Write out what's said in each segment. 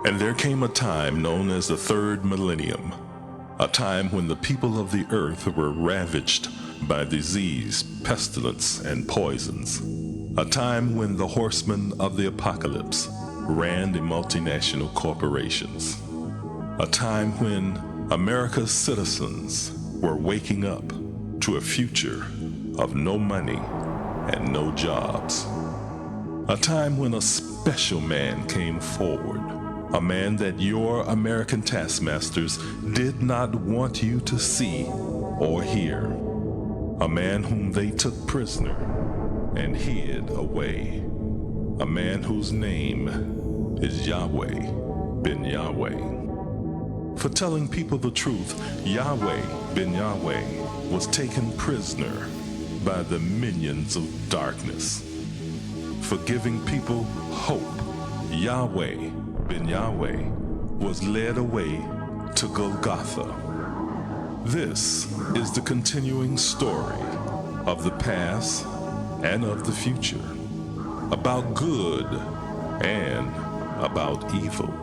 And there came a time known as the third millennium, a time when the people of the earth were ravaged by disease, pestilence, and poisons, a time when the horsemen of the apocalypse ran the multinational corporations, a time when America's citizens were waking up to a future of no money and no jobs, a time when a special man came forward, a man that your American taskmasters did not want you to see or hear, a man whom they took prisoner and hid away, a man whose name is Yahweh ben Yahweh. For telling people the truth, Yahweh ben Yahweh was taken prisoner by the minions of darkness. For giving people hope, Yahweh ben Yahweh was led away to Golgotha. This is the continuing story of the past and of the future, about good and about evil,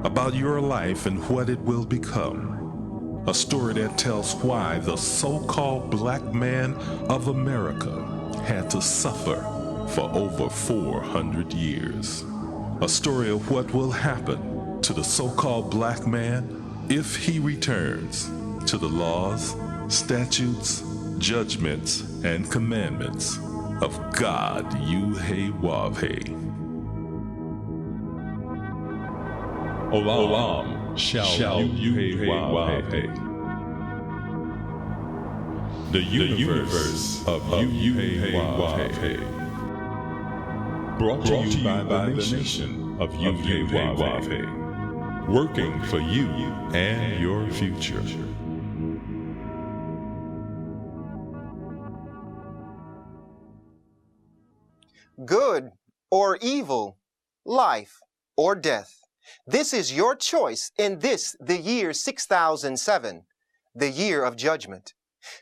about your life and what it will become. A story that tells why the so-called black man of America had to suffer for over 400 years. A story of what will happen to the so-called black man if he returns to the laws, statutes, judgments, and commandments of God Yhaweh. Olam shall Yhaweh. The universe of Yhaweh. Brought to you by the nation of Yhaweh. Working for you and your future. Good or evil, life or death. This is your choice in this, the year 6007, the year of judgment.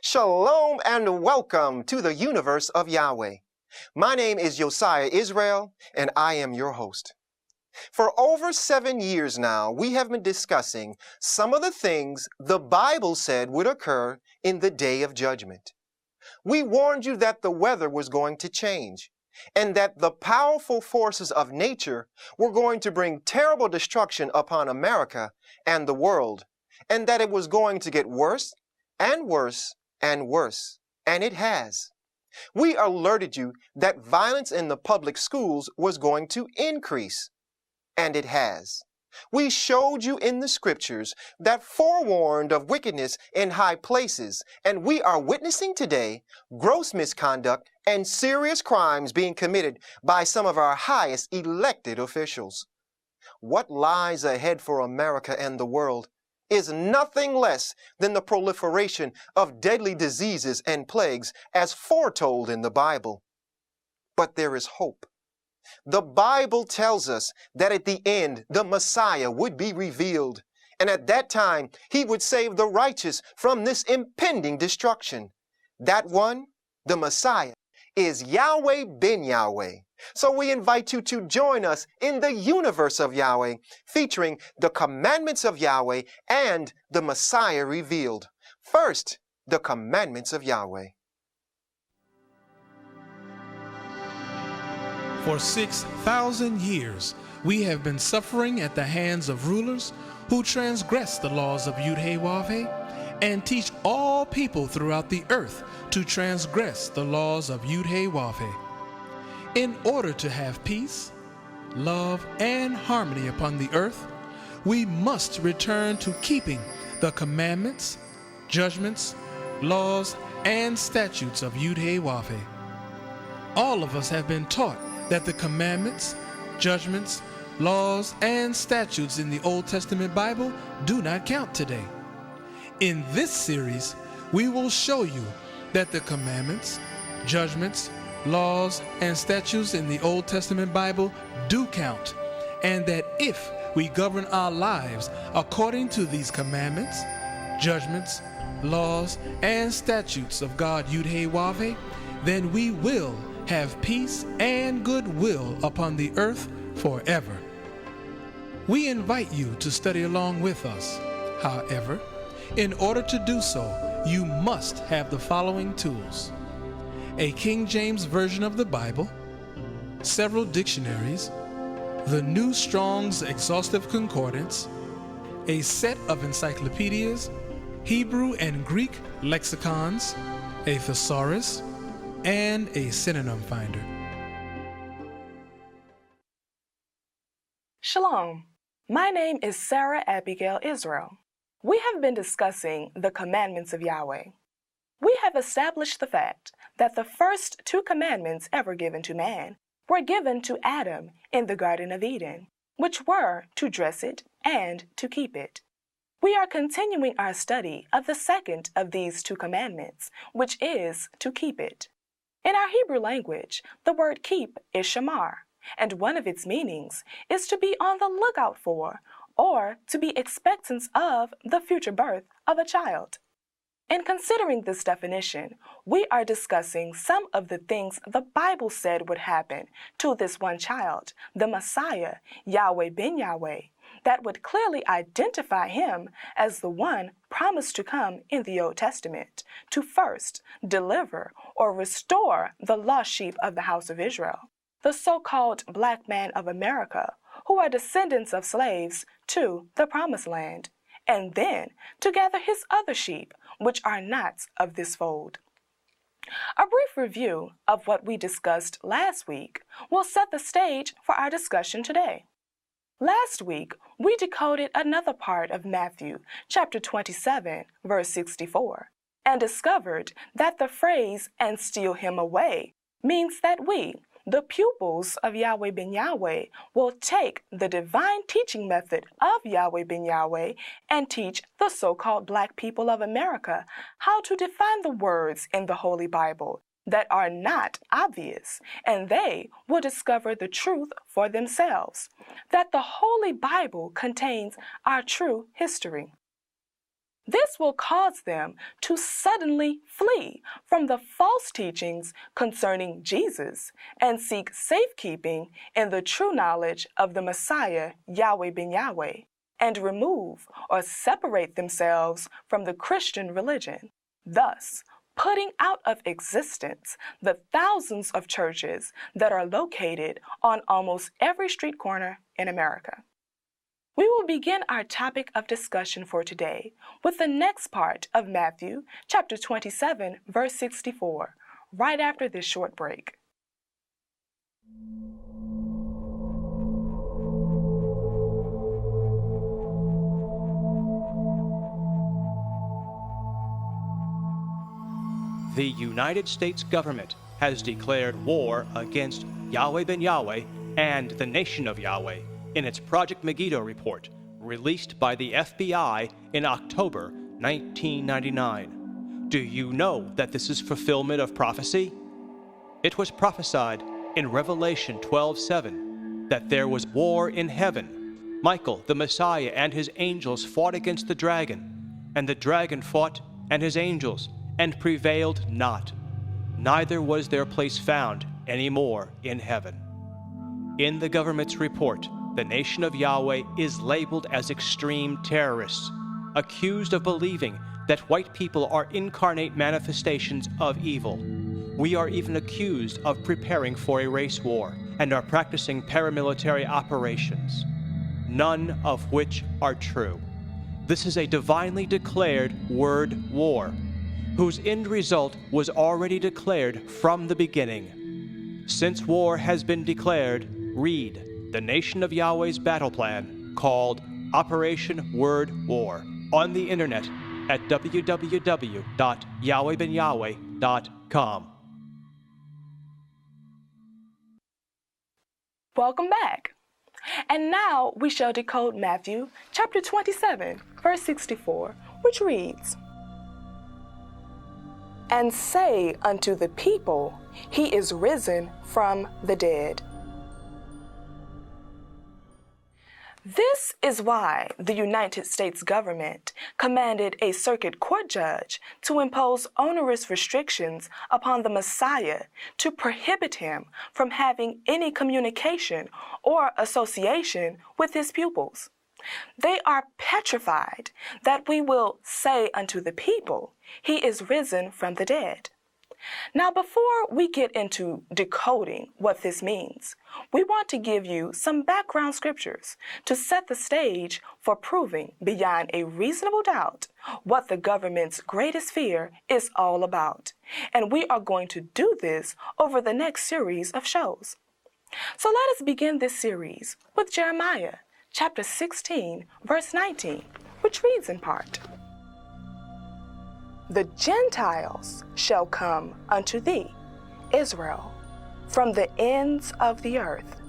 Shalom and welcome to the universe of Yahweh. My name is Josiah Israel, and I am your host. For over 7 years now, we have been discussing some of the things the Bible said would occur in the day of judgment. We warned you that the weather was going to change, and that the powerful forces of nature were going to bring terrible destruction upon America and the world, and that it was going to get worse and worse and worse, and it has. We alerted you that violence in the public schools was going to increase, and it has. We showed you in the scriptures that forewarned of wickedness in high places, and we are witnessing today gross misconduct and serious crimes being committed by some of our highest elected officials. What lies ahead for America and the world is nothing less than the proliferation of deadly diseases and plagues as foretold in the Bible. But there is hope. The Bible tells us that at the end, the Messiah would be revealed, and at that time, he would save the righteous from this impending destruction. That one, the Messiah, is Yahweh ben Yahweh. So we invite you to join us in the universe of Yahweh, featuring the commandments of Yahweh and the Messiah revealed. First, the commandments of Yahweh. For 6,000 years, we have been suffering at the hands of rulers who transgress the laws of Yhaweh and teach all people throughout the earth to transgress the laws of Yhaweh. In order to have peace, love, and harmony upon the earth, we must return to keeping the commandments, judgments, laws, and statutes of Yhaweh. All of us have been taught that the commandments, judgments, laws, and statutes in the Old Testament Bible do not count today. In this series, we will show you that the commandments, judgments, laws, and statutes in the Old Testament Bible do count, and that if we govern our lives according to these commandments, judgments, laws, and statutes of God Yhaweh, then we will have peace and goodwill upon the earth forever. We invite you to study along with us. However, in order to do so, you must have the following tools: a King James Version of the Bible, several dictionaries, the New Strong's Exhaustive Concordance, a set of encyclopedias, Hebrew and Greek lexicons, a thesaurus, and a synonym finder. Shalom. My name is Sarah Abigail Israel. We have been discussing the commandments of Yahweh. We have established the fact that the first 2 commandments ever given to man were given to Adam in the Garden of Eden, which were to dress it and to keep it. We are continuing our study of the second of these 2 commandments, which is to keep it. In our Hebrew language, the word keep is shamar, and one of its meanings is to be on the lookout for, or to be expectant of, the future birth of a child. In considering this definition, we are discussing some of the things the Bible said would happen to this one child, the Messiah, Yahweh ben Yahweh, that would clearly identify him as the one promised to come in the Old Testament to first deliver or restore the lost sheep of the house of Israel, the so-called black man of America, who are descendants of slaves, to the Promised Land, and then to gather his other sheep, which are not of this fold. A brief review of what we discussed last week will set the stage for our discussion today. Last week, we decoded another part of Matthew chapter 27, verse 64, and discovered that the phrase, "and steal him away," means that we, the pupils of Yahweh ben Yahweh, will take the divine teaching method of Yahweh ben Yahweh and teach the so-called black people of America how to define the words in the Holy Bible that are not obvious, and they will discover the truth for themselves, that the Holy Bible contains our true history. This will cause them to suddenly flee from the false teachings concerning Jesus and seek safekeeping in the true knowledge of the Messiah, Yahweh ben Yahweh, and remove or separate themselves from the Christian religion, thus putting out of existence the thousands of churches that are located on almost every street corner in America. We will begin our topic of discussion for today with the next part of Matthew chapter 27, verse 64, right after this short break. The United States government has declared war against Yahweh ben Yahweh and the nation of Yahweh in its Project Megiddo report, released by the FBI in October 1999. Do you know that this is fulfillment of prophecy? It was prophesied in Revelation 12:7 that there was war in heaven. Michael, the Messiah, and his angels fought against the dragon, and the dragon fought and his angels, and prevailed not. Neither was their place found any more in heaven. In the government's report, the nation of Yahweh is labeled as extreme terrorists, accused of believing that white people are incarnate manifestations of evil. We are even accused of preparing for a race war and are practicing paramilitary operations, none of which are true. This is a divinely declared word war, whose end result was already declared from the beginning. Since war has been declared, read the Nation of Yahweh's battle plan called Operation Word War on the internet at www.yahwehbenyahweh.com. Welcome back. And now we shall decode Matthew chapter 27, verse 64, which reads, "And say unto the people, he is risen from the dead." This is why the United States government commanded a circuit court judge to impose onerous restrictions upon the Messiah to prohibit him from having any communication or association with his pupils. They are petrified that we will say unto the people, he is risen from the dead. Now, before we get into decoding what this means, we want to give you some background scriptures to set the stage for proving beyond a reasonable doubt what the government's greatest fear is all about. And we are going to do this over the next series of shows. So let us begin this series with Jeremiah chapter 16, verse 19, which reads in part, "The Gentiles shall come unto thee, Israel, from the ends of the earth,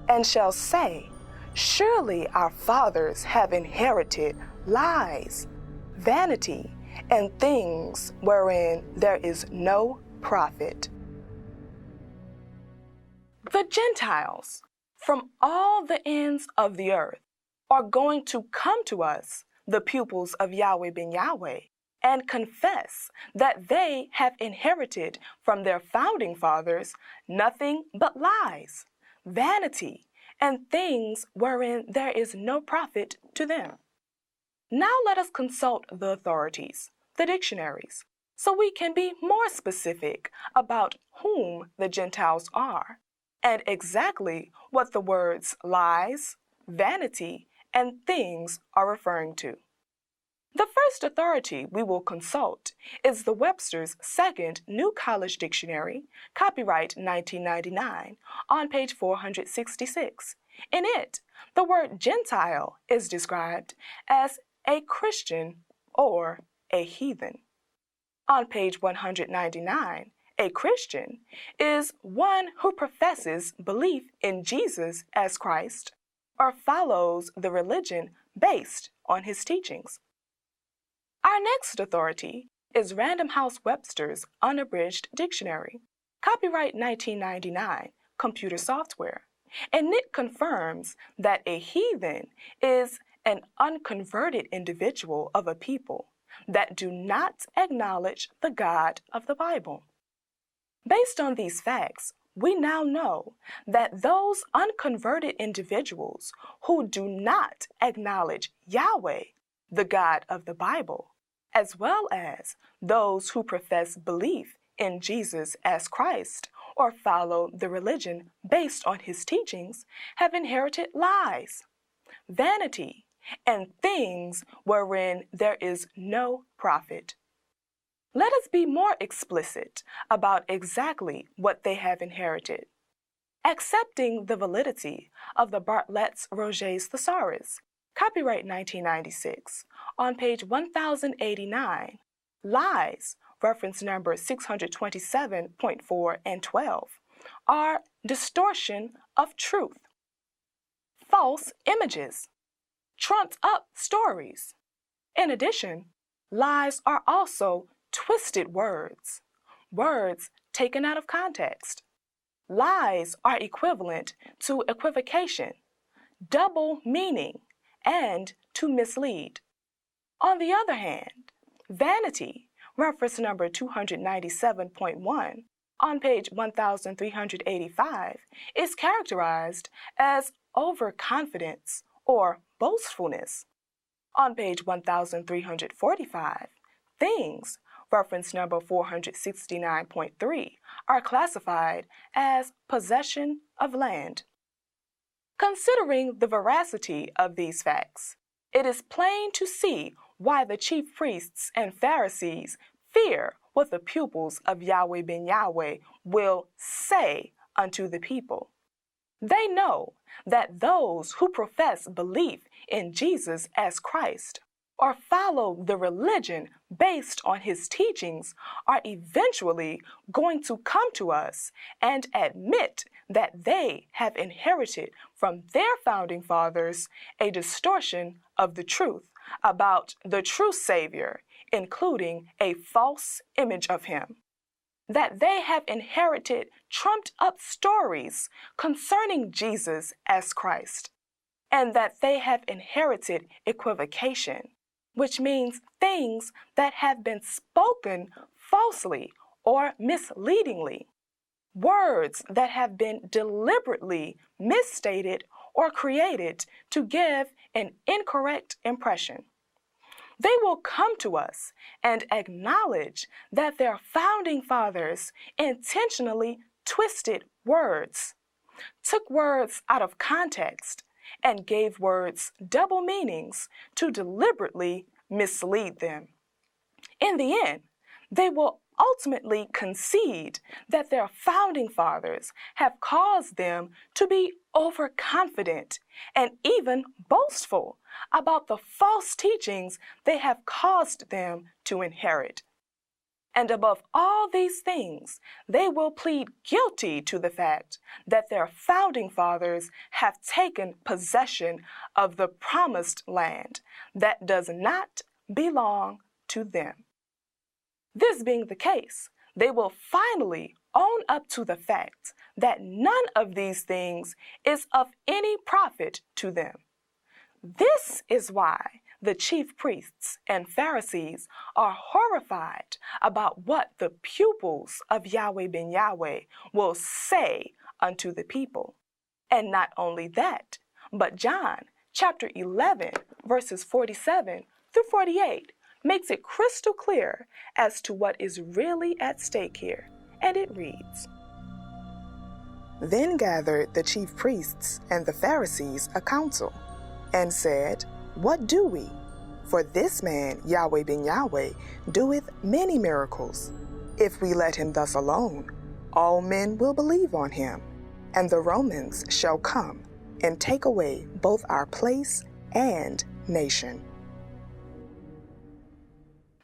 and shall say, Surely our fathers have inherited lies, vanity, and things wherein there is no profit." The Gentiles from all the ends of the earth are going to come to us, the pupils of Yahweh ben Yahweh, and confess that they have inherited from their founding fathers nothing but lies, vanity, and things wherein there is no profit to them. Now let us consult the authorities, the dictionaries, so we can be more specific about whom the Gentiles are and exactly what the words lies, vanity, and things are referring to. The first authority we will consult is the Webster's Second New College Dictionary, copyright 1999, on page 466. In it, the word Gentile is described as a Christian or a heathen. On page 199, a Christian is one who professes belief in Jesus as Christ or follows the religion based on his teachings. Our next authority is Random House Webster's Unabridged Dictionary, copyright 1999, computer software, and it confirms that a heathen is an unconverted individual of a people that do not acknowledge the God of the Bible. Based on these facts, we now know that those unconverted individuals who do not acknowledge Yahweh, the God of the Bible, as well as those who profess belief in Jesus as Christ or follow the religion based on his teachings, have inherited lies, vanity, and things wherein there is no profit. Let us be more explicit about exactly what they have inherited. Accepting the validity of the Bartlett's Roget's Thesaurus, copyright 1996, on page 1089, lies, reference number 627.4 and 12, are distortion of truth, false images, trumped up stories. In addition, lies are also twisted words, words taken out of context. Lies are equivalent to equivocation, double meaning, and to mislead. On the other hand, vanity, reference number 297.1, on page 1385, is characterized as overconfidence or boastfulness. On page 1345, things, reference number 469.3, are classified as possession of land. Considering the veracity of these facts, it is plain to see why the chief priests and Pharisees fear what the pupils of Yahweh ben Yahweh will say unto the people. They know that those who profess belief in Jesus as Christ or follow the religion based on his teachings are eventually going to come to us and admit that they have inherited from their founding fathers a distortion of the truth about the true Savior, including a false image of him. That they have inherited trumped up stories concerning Jesus as Christ. and that they have inherited equivocation, which means things that have been spoken falsely or misleadingly, words that have been deliberately misstated or created to give an incorrect impression. They will come to us and acknowledge that their founding fathers intentionally twisted words, took words out of context, and gave words double meanings to deliberately mislead them. In the end, they will ultimately concede that their founding fathers have caused them to be overconfident and even boastful about the false teachings they have caused them to inherit. And above all these things, they will plead guilty to the fact that their founding fathers have taken possession of the promised land that does not belong to them. This being the case, they will finally own up to the fact that none of these things is of any profit to them. This is why the chief priests and Pharisees are horrified about what the pupils of Yahweh ben Yahweh will say unto the people. And not only that, but John chapter 11, verses 47 through 48 makes it crystal clear as to what is really at stake here. And it reads, "Then gathered the chief priests and the Pharisees a council, and said, What do we? For this man, Yahweh ben Yahweh, doeth many miracles. If we let him thus alone, all men will believe on him, and the Romans shall come and take away both our place and nation."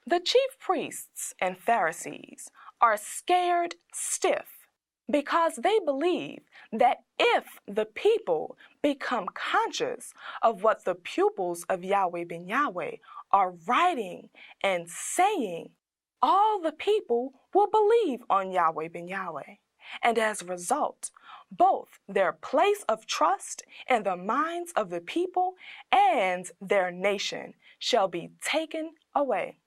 The chief priests and Pharisees are scared stiff because they believe that if the people become conscious of what the pupils of Yahweh ben Yahweh are writing and saying, all the people will believe on Yahweh ben Yahweh. And as a result, both their place of trust in the minds of the people and their nation shall be taken away.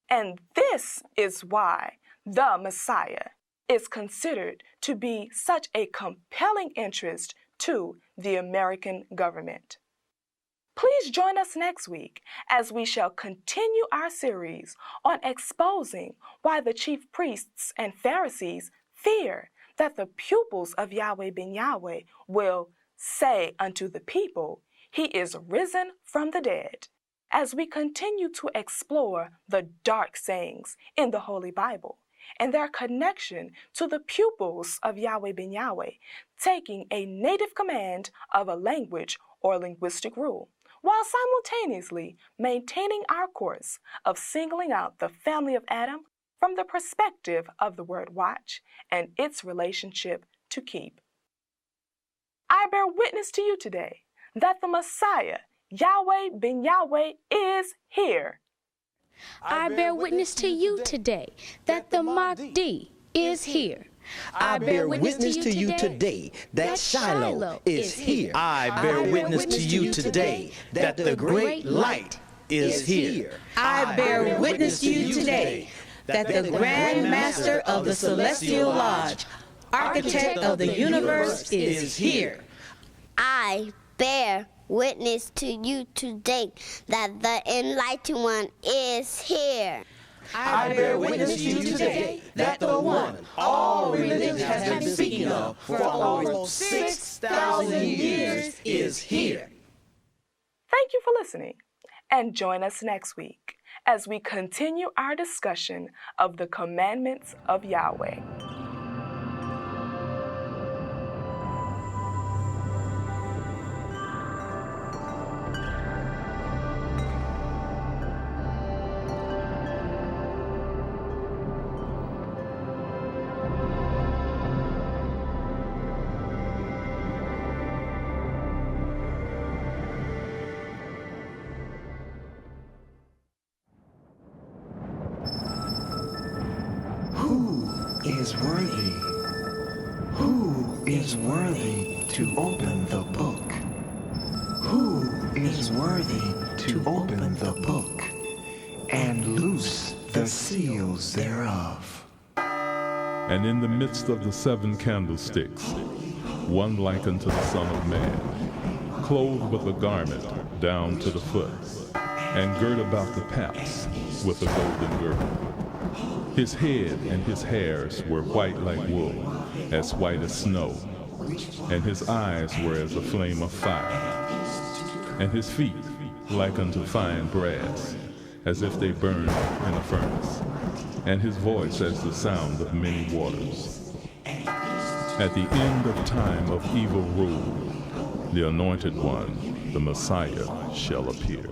And this is why the Messiah is considered to be such a compelling interest to the American government. Please join us next week as we shall continue our series on exposing why the chief priests and Pharisees fear that the pupils of Yahweh ben Yahweh will say unto the people, He is risen from the dead, as we continue to explore the dark sayings in the Holy Bible and their connection to the pupils of Yahweh ben Yahweh, taking a native command of a language or linguistic rule, while simultaneously maintaining our course of singling out the family of Adam from the perspective of the word watch and its relationship to keep. I bear witness to you today that the Messiah, Yahweh ben Yahweh, is here. I bear witness to you today that the Mahdi is here. I bear witness to you today that Shiloh is here. I bear witness to you today that the great light is here. I bear witness to you today that the Grand Master of the Celestial Lodge, Architect of the universe, is here. I bear witness to you today that the Enlightened One is here. I bear witness to you today that the one all religion has been speaking of for almost 6,000 years is here. Thank you for listening, and join us next week as we continue our discussion of the commandments of Yahweh. Is worthy? Who is worthy to open the book? is worthy to open the book and loose the seals thereof. And in the midst of the 7 candlesticks, one like unto the Son of Man, clothed with a garment down to the foot, and girt about the paps with a golden girdle. His head and his hairs were white like wool, as white as snow, and his eyes were as a flame of fire, and his feet like unto fine brass, as if they burned in a furnace, and his voice as the sound of many waters. At the end of time of evil rule, the Anointed One, the Messiah, shall appear.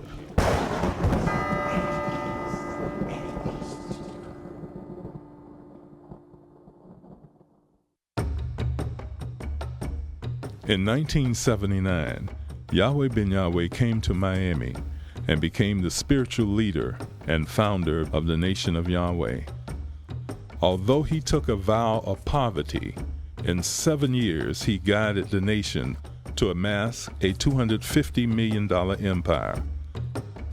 In 1979, Yahweh ben Yahweh came to Miami and became the spiritual leader and founder of the nation of Yahweh. Although he took a vow of poverty, in 7 years he guided the nation to amass a $250 million empire.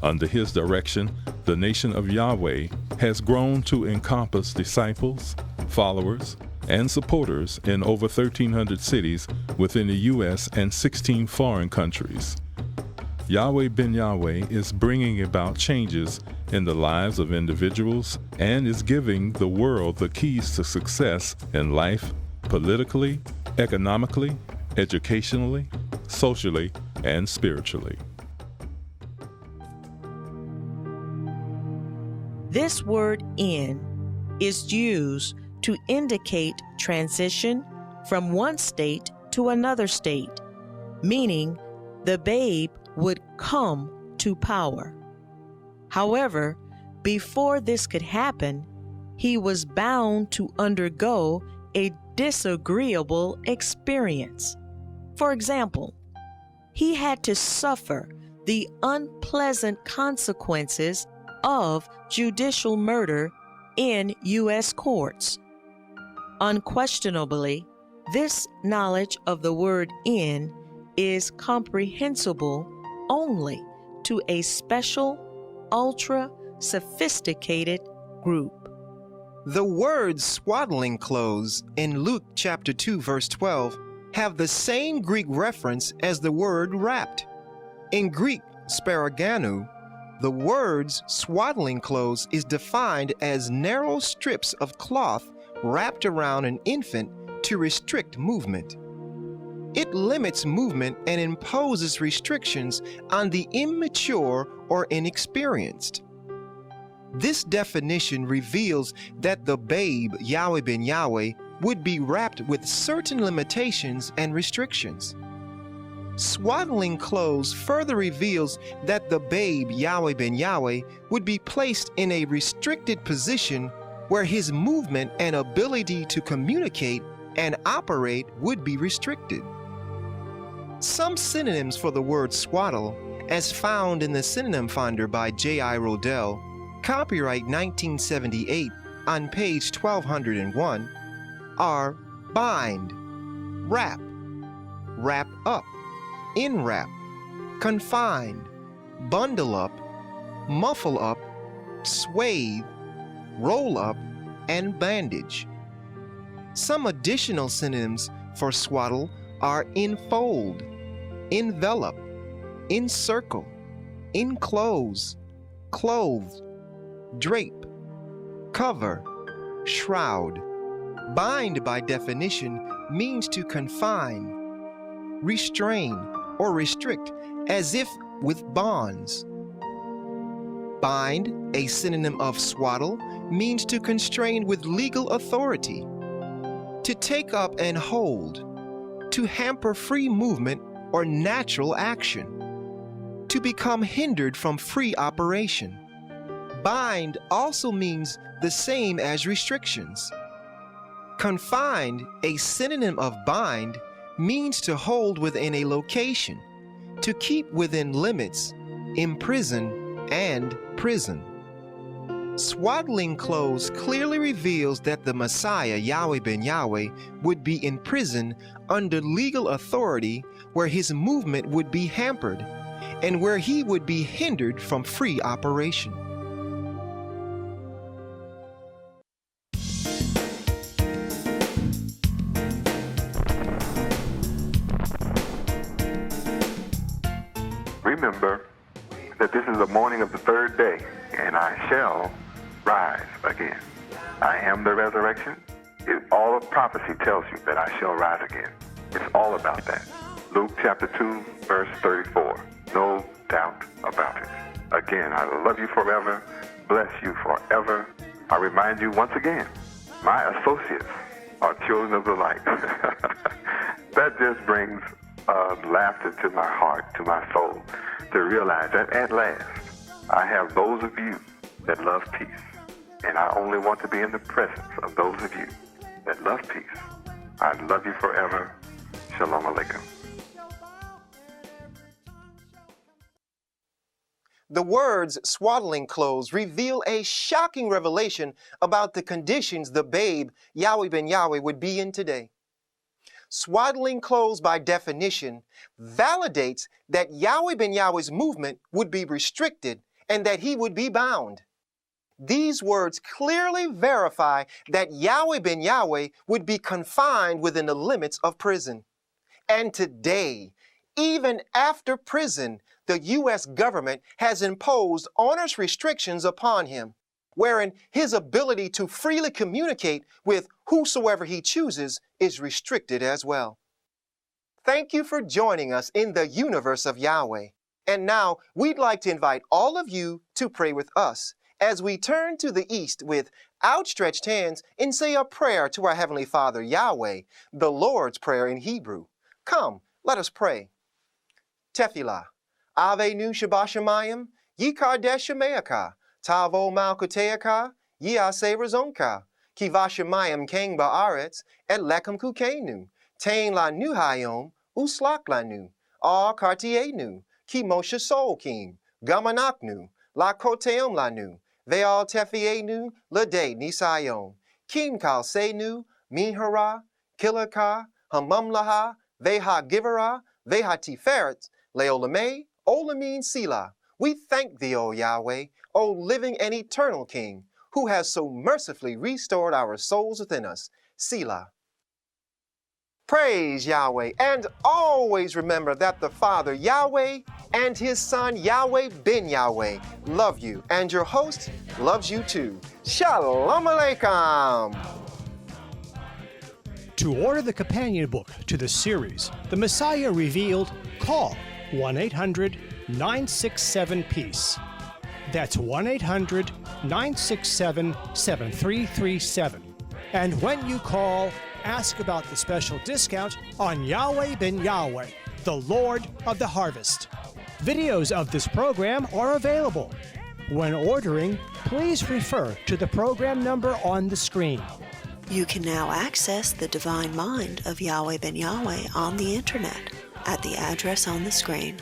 Under his direction, the nation of Yahweh has grown to encompass disciples, followers, and supporters in over 1,300 cities within the U.S. and 16 foreign countries. Yahweh ben Yahweh is bringing about changes in the lives of individuals and is giving the world the keys to success in life, politically, economically, educationally, socially, and spiritually. This word "in" is used to indicate transition from one state to another state, meaning the babe would come to power. However, before this could happen, he was bound to undergo a disagreeable experience. For example, he had to suffer the unpleasant consequences of judicial murder in U.S. courts. Unquestionably, this knowledge of the word "in" is comprehensible only to a special, ultra-sophisticated group. The words swaddling clothes in Luke chapter 2 verse 12 have the same Greek reference as the word wrapped. In Greek, sparaganu, the words swaddling clothes is defined as narrow strips of cloth wrapped around an infant to restrict movement. It limits movement and imposes restrictions on the immature or inexperienced. This definition reveals that the babe, Yahweh ben Yahweh, would be wrapped with certain limitations and restrictions. Swaddling clothes further reveals that the babe, Yahweh ben Yahweh, would be placed in a restricted position where his movement and ability to communicate and operate would be restricted. Some synonyms for the word swaddle, as found in the Synonym Finder by J.I. Rodell, copyright 1978, on page 1201, are bind, wrap, wrap up, enwrap, confine, bundle up, muffle up, swathe, roll up, and bandage. Some additional synonyms for swaddle are enfold, envelop, encircle, enclose, clothe, drape, cover, shroud. Bind, by definition, means to confine, restrain, or restrict, as if with bonds. Bind, a synonym of swaddle, means to constrain with legal authority, to take up and hold, to hamper free movement or natural action, to become hindered from free operation. Bind also means the same as restrictions. Confined, a synonym of bind, means to hold within a location, to keep within limits, imprison, and prison. Swaddling clothes clearly reveals that the Messiah, Yahweh ben Yahweh, would be in prison under legal authority where his movement would be hampered, and where he would be hindered from free operation. Remember that this is the morning of the third day, and I shall rise again. I am the resurrection. All of prophecy tells you that I shall rise again. It's all about that. Luke chapter 2, verse 34. No doubt about it. Again, I love you forever, bless you forever. I remind you once again, my associates are children of the light. That just brings laughter to my heart, to my soul, to realize that at last I have those of you that love peace. And I only want to be in the presence of those of you that love peace. I love you forever. Shalom Aleichem. The words swaddling clothes reveal a shocking revelation about the conditions the babe Yahweh ben Yahweh would be in today. Swaddling clothes, by definition, validates that Yahweh ben Yahweh's movement would be restricted and that he would be bound. These words clearly verify that Yahweh ben Yahweh would be confined within the limits of prison. And today, even after prison, the U.S. government has imposed onerous restrictions upon him, wherein his ability to freely communicate with whosoever he chooses is restricted as well. Thank you for joining us in the universe of Yahweh. And now we'd like to invite all of you to pray with us as we turn to the east with outstretched hands and say a prayer to our Heavenly Father, Yahweh, the Lord's Prayer in Hebrew. Come, let us pray. Tefillah. Avenu Shabashamayim, Yikadesh Shemeaka, Tavo Malkuteaka, Yase Razonka, Kivashamayim Kang Baaretz, Et Lekam Kukenu, Tain La Nuhayom, Uslak Lanu, Ar Kartienu, Ki Moshe Solkim, Gamanaknu, La Koteom Lanu, Veal Tefienu, Lade Nisayom, Kim Kal Senu, Minhara, Kilaka, Hamamlaha, Veha Givera, Veha Tiferet, Leolame, Olamin Sila. We thank thee, O Yahweh, O living and eternal King, who has so mercifully restored our souls within us. Selah. Praise Yahweh, and always remember that the Father, Yahweh, and his Son, Yahweh ben Yahweh, love you, and your host loves you too. Shalom Aleichem. To order the companion book to the series, The Messiah Revealed, call 1-800-967-PEACE. That's 1-800-967-7337. And when you call, ask about the special discount on Yahweh ben Yahweh, the Lord of the Harvest. Videos of this program are available. When ordering, please refer to the program number on the screen. You can now access the divine mind of Yahweh ben Yahweh on the internet at the address on the screen.